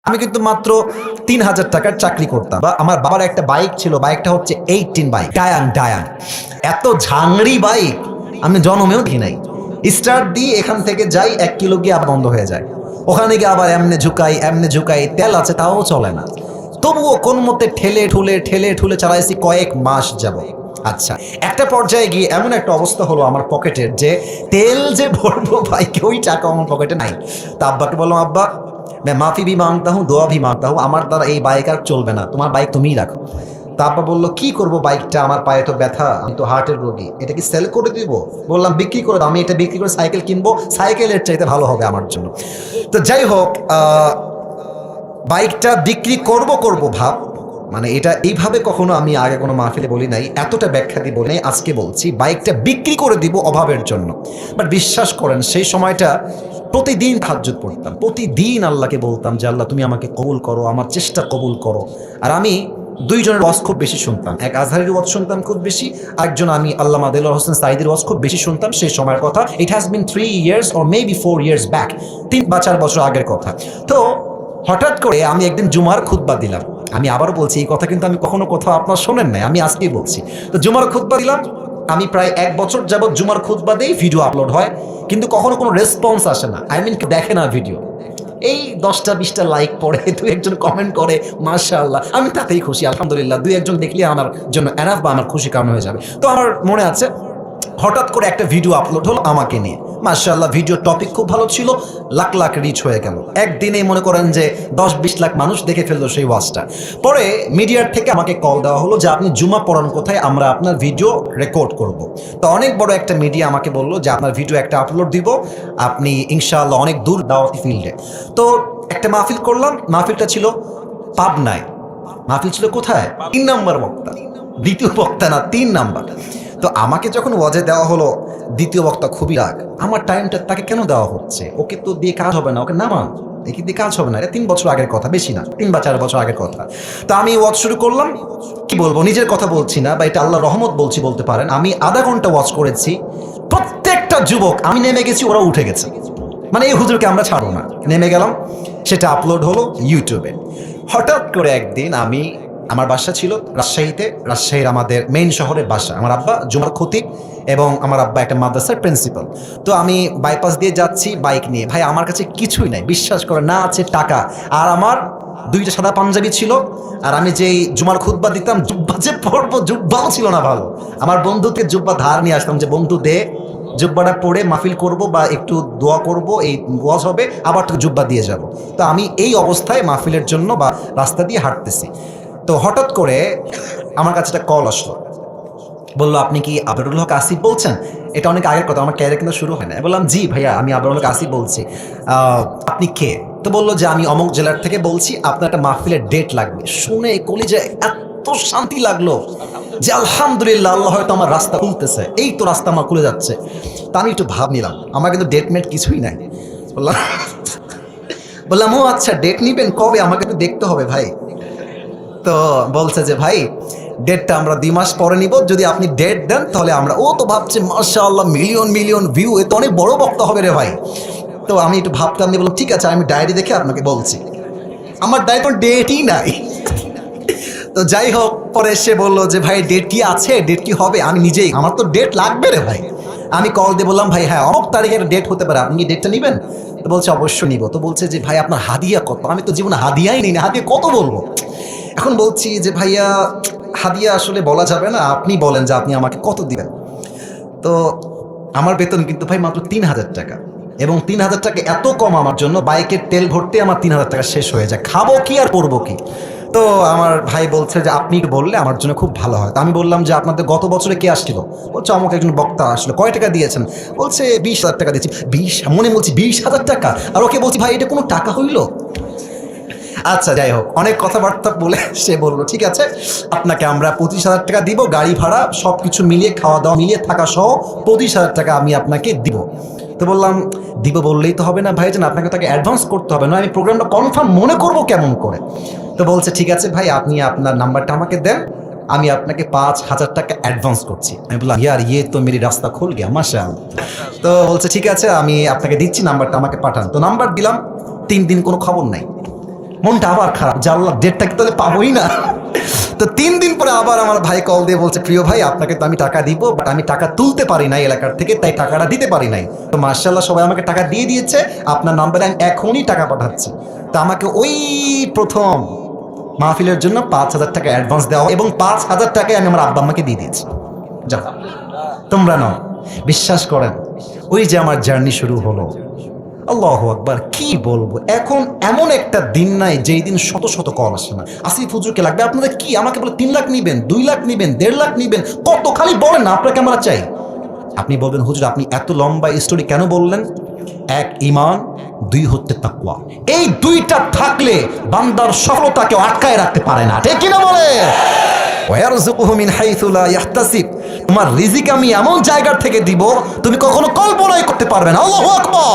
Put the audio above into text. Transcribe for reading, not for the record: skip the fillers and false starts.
আমি কিন্তু মাত্র ৩,০০০ টাকার চাকরি করতাম, বা আমার বাবার একটা বাইক ছিল, বাইকটা হচ্ছে 18 বাইক, ডায়াং। এত ঝাংড়ি বাইক আমি জন্মেও দেখি নাই। স্টার্ট দিয়ে এখান থেকে যাই 1 কিলো গিয়ে আবার বন্ধ হয়ে যায়, ওখানে গিয়ে আবার এমনে ঝুকাই, তেল আছে তাও চলে না। তবুও কোন মতে ঠেলে ঠুলে চালাইছি কয়েক মাস যাব। আচ্ছা, একটা পর্যায়ে গিয়ে এমন একটা অবস্থা হলো আমার পকেটের, যে তেল যে ভরবো বাইকে ওই টাকা আমার পকেটে নাই। তা আব্বাকে বললাম, আব্বা मैं माफी भी मांगता हूँ, দোয়া भी मांगता हूँ, আমার দ্বারা এই বাইক আর চলবে না, তোমার বাইক তুমিই রাখো। তারপর বললো, কি করব বাইকটা, আমার পায়ে তো ব্যথা, আমি তো হার্টের রোগী, এটা কি সেল করে দিব? বললাম বিক্রি করে দাও, আমি এটা বিক্রি করে সাইকেল কিনবো, সাইকেলের চাইতে ভালো হবে আমার জন্য। তো যাই হোক, বাইকটা বিক্রি করব ভাব, মানে এটা এইভাবে কখনো আমি আগে কোনো মাহফিলে বলি নাই, এতটা ব্যাখ্যা দিয়ে বলি নাই, আজকে বলছি বাইকটা বিক্রি করে দিব অভাবের জন্য। বাট বিশ্বাস করেন সেই সময়টা প্রতিদিন তাহাজ্জুদ পড়তাম, প্রতিদিন আল্লাহকে বলতাম যে আল্লাহ তুমি আমাকে কবুল করো, আমার চেষ্টা কবুল করো। আর আমি দুইজনের ওয়াজ খুব বেশি শুনতাম, এক আজহারের ওয়াজ শুনতাম খুব বেশি, আরেকজন আমি আল্লামা দেলোয়ার হোসেন সাঈদীর ওয়াজ খুব বেশি শুনতাম। সেই সময়ের কথা, it has been 3 years or maybe 4 years back, 3 বা 4 বছর আগের কথা। তো হঠাৎ করে আমি একদিন জুমার খুতবা দিলাম। আমি আবারও বলছি, এই কথা কিন্তু আমি কখনো কোথাও আপনার শোনেন নাই, আমি আজকেই বলছি। তো জুমার খুতবা দিলাম, আমি প্রায় 1 বছর যাবৎ জুমার খুতবা দিয়েই ভিডিও আপলোড হয়, কিন্তু কখনো কোনো রেসপন্স আসে না, আই মিন দেখে না ভিডিও। এই 10টা 20টা লাইক পড়ে, 2-1জন কমেন্ট করে, মাশাআল্লাহ, আমি তাতেই খুশি, আলহামদুলিল্লাহ, 2-1জন দেখলে আমার জন্য এনাফ, বা আমার খুশি কারণ হয়ে যাবে। তো আমার মনে আছে হঠাৎ করে একটা ভিডিও আপলোড হলো আমাকে নিয়ে, মাশাআল্লাহ, ভিডিও টপিক খুব ভালো ছিল, লাখ লাখ রিচ হয়ে গেল একদিনেই। মনে করেন যে 10-20 লাখ মানুষ দেখে ফেললো সেই ওয়াজটা। পরে মিডিয়ার থেকে আমাকে কল দেওয়া হলো যে আপনি জুমা পড়ান কোথায়, আমরা আপনার ভিডিও রেকর্ড করব। তো অনেক বড় একটা মিডিয়া আমাকে বললো যে আপনার ভিডিও একটা আপলোড দিব, আপনি ইনশাআল্লাহ অনেক দূর দাওয়াতি ফিল্ডে। তো একটা মাহফিল করলাম, মাহফিলটা ছিল পাবনায়। মাহফিল ছিল কোথায়? 3 নম্বর বক্তা, দ্বিতীয় বক্তা না, 3 নাম্বার। তো আমাকে যখন ওয়াজে দেওয়া হলো, দ্বিতীয় বক্তা খুবই রাগ, আমার টাইমটা তাকে কেন দেওয়া হচ্ছে, ওকে তো দিয়ে কাজ হবে না, ওকে নামান, একে দিয়ে কাজ হবে না। এটা 3 বছর আগের কথা, বেশি না, 3 বা 4 বছর আগের কথা। তো আমি ওয়াজ শুরু করলাম, কি বলবো, নিজের কথা বলছি না, বা এটা আল্লাহর রহমত বলছি বলতে পারেন। আমি আধা ঘন্টা ওয়াজ করেছি, প্রত্যেকটা যুবক, আমি নেমে গেছি, ওরা উঠে গেছে, মানে এই হুজুরকে আমরা ছাড়বো না, নেমে গেলাম। সেটা আপলোড হলো ইউটিউবে। হঠাৎ করে একদিন আমার বাসা ছিল রাজশাহীতে, রাজশাহীর আমাদের মেইন শহরের বাসা, আমার আব্বা জুমার খতিব এবং আমার আব্বা একটা মাদ্রাসার প্রিন্সিপাল। তো আমি বাইপাস দিয়ে যাচ্ছি বাইক নিয়ে, ভাই আমার কাছে কিছুই নাই, বিশ্বাস করে, না আছে টাকা, আর আমার 2টা সাদা পাঞ্জাবি ছিল, আর আমি যেই জুমার খুতবা দিতাম, জুব্বা যে পরবো, জুব্বাও ছিল না ভালো। আমার বন্ধুকে জুব্বা ধার নিয়ে আসতাম, যে বন্ধু দে, জুব্বাটা পরে মাহফিল করব বা একটু দোয়া করব, এই ওয়াজ হবে, আবার তো জুব্বা দিয়ে যাব। তো আমি এই অবস্থায় মাহফিলের জন্য বা রাস্তা দিয়ে হাঁটতেছি। তো হঠাৎ করে আমার কাছে একটা কল আসলো, বললো আপনি কি আবরুল হক আসিফ বলছেন? এটা অনেক আগের কথা, আমার ক্যারিয়ার কিন্তু শুরু হয় না। বললাম জি ভাইয়া, আমি আবরুল হক আসিফ বলছি। আপনি কে? তো বললো যে আমি অমুক জেলার থেকে বলছি, আপনার একটা মাহফিলের ডেট লাগবে। শুনে কলিজায় এত শান্তি লাগলো যে আলহামদুলিল্লাহ, আল্লাহ হয়তো আমার রাস্তা খুলতেছে, এই তো রাস্তা আমার খুলে যাচ্ছে। তা আমি একটু ভাব নিলাম, আমার কিন্তু ডেট মেট কিছুই নাই। বললাম ও আচ্ছা, ডেট নিবেন কবে, আমাকে তো দেখতে হবে ভাই। তো বলছে যে ভাই ডেটটা আমরা 2 মাস পরে নিব, যদি আপনি ডেট দেন তাহলে আমরা। ও তো ভাবছে মাশাআল্লাহ, মিলিয়ন ভিউ, এ তো অনেক বড় বক্তা হবে রে ভাই। তো আমি একটু ভাবতাম, আমি বললাম ঠিক আছে, আমি ডায়েরি দেখে আপনাকে বলছি। আমার ডায়েরি কোনো ডেটই নাই। তো যাই হোক, পরে সে বললো যে ভাই ডেট কি আছে, ডেট কি হবে? আমি নিজেই, আমার তো ডেট লাগবে রে ভাই। আমি কল দিয়ে বললাম ভাই হ্যাঁ অমুক তারিখের ডেট হতে পারে, আপনি কি ডেটটা নেবেন? তো বলছে অবশ্যই নিব। তো বলছে যে ভাই আপনার হাদিয়া কত? আমি তো জীবনে হাদিয়াই নিই না, হাদিয়া কত বলবো। এখন বলছি যে ভাইয়া হাদিয়া আসলে বলা যাবে না, আপনি বলেন যে আপনি আমাকে কত দিবেন। তো আমার বেতন কিন্তু ভাই মাত্র 3,000 টাকা, এবং 3,000 টাকা এত কম আমার জন্য, বাইকের তেল ভরতে আমার 3,000 টাকা শেষ হয়ে যায়, খাবো কি আর পরবো কি। তো আমার ভাই বলছে যে আপনি বললে আমার জন্য খুব ভালো হয়। তো আমি বললাম যে আপনাদের গত বছরে কে আসছিল? বলছে আমাকে একজন বক্তা আসলো। কয় টাকা দিয়েছেন? বলছে 20,000 টাকা দিয়েছি। 20, মনে বলছি 20,000 টাকা, আর ওকে বলছি ভাই এটা কোনো টাকা হইলো? আচ্ছা যাই হোক, অনেক কথাবার্তা বলে সে বললো ঠিক আছে, আপনাকে আমরা 25,000 টাকা দিব, গাড়ি ভাড়া সব কিছু মিলিয়ে, খাওয়া দাওয়া মিলিয়ে, থাকা সহ 25,000 টাকা আমি আপনাকে দিব। তো বললাম দিব বললেই তো হবে না ভাইজান, আপনাকে তাকে অ্যাডভান্স করতে হবে, না আমি প্রোগ্রামটা কনফার্ম মনে করবো কেমন করে। তো বলছে ঠিক আছে ভাই, আপনি আপনার নাম্বারটা আমাকে দেন, আমি আপনাকে 5,000 টাকা অ্যাডভান্স করছি। আমি বললাম ইয়ার ইয়ে তো মেরি রাস্তা খুল গিয়া মাশাআল্লাহ। তো বলছে ঠিক আছে, আমি আপনাকে দিচ্ছি, নাম্বারটা আমাকে পাঠান। তো নাম্বার দিলাম, 3 দিন কোনো খবর নাই। মনটা আবার খারাপ, জানলা ডেটটা কি তাহলে পাবোই না। তো 3 দিন পরে আবার আমার ভাই কল দিয়ে বলছে, প্রিয় ভাই আপনাকে তো আমি টাকা দিব, বাট আমি টাকা তুলতে পারি নাই এলাকার থেকে, তাই টাকাটা দিতে পারি নাই। তো মার্শাল্লাহ সবাই আমাকে টাকা দিয়ে দিয়েছে, আপনার নাম্বারে আমি এখনই টাকা পাঠাচ্ছি। তো আমাকে ওই প্রথম মাহফিলের জন্য 5,000 টাকা অ্যাডভান্স দেওয়া এবং 5,000 টাকায় আমি আমার আব্বা আম্মাকে দিয়ে দিয়েছি। যাও তোমরা নাও। বিশ্বাস করেন, ওই যে আমার জার্নি শুরু হলো। আল্লাহু আকবার, কি বলবো। এখন এমন একটা দিন নাই যেই দিন শত শত কল আসে না, আসিফ হুজুরকে লাগবে আপনাদের কি, আমাকে বলে 3 লাখ নিবেন, 2 লাখ নিবেন, 1.5 লাখ নিবেন, কত খালি বলেন না আপনাকে আমরা চাই। আপনি বলবেন হুজুর আপনি এত লম্বা স্টোরি কেন বললেন? 1 ঈমান, 2 হচ্ছে তাকওয়া। এই 2টা থাকলে বান্দার সফলতাকে আটকায় রাখতে পারে না, ঠিক কিনা বলে? ওয়ারযুকুহু মিন হাইথু লা ইয়াহতাসিব, তোমার রিজিক আমি এমন জায়গা থেকে দিব তুমি কখনো কল্পনাই করতে পারবে না। আল্লাহু আকবার।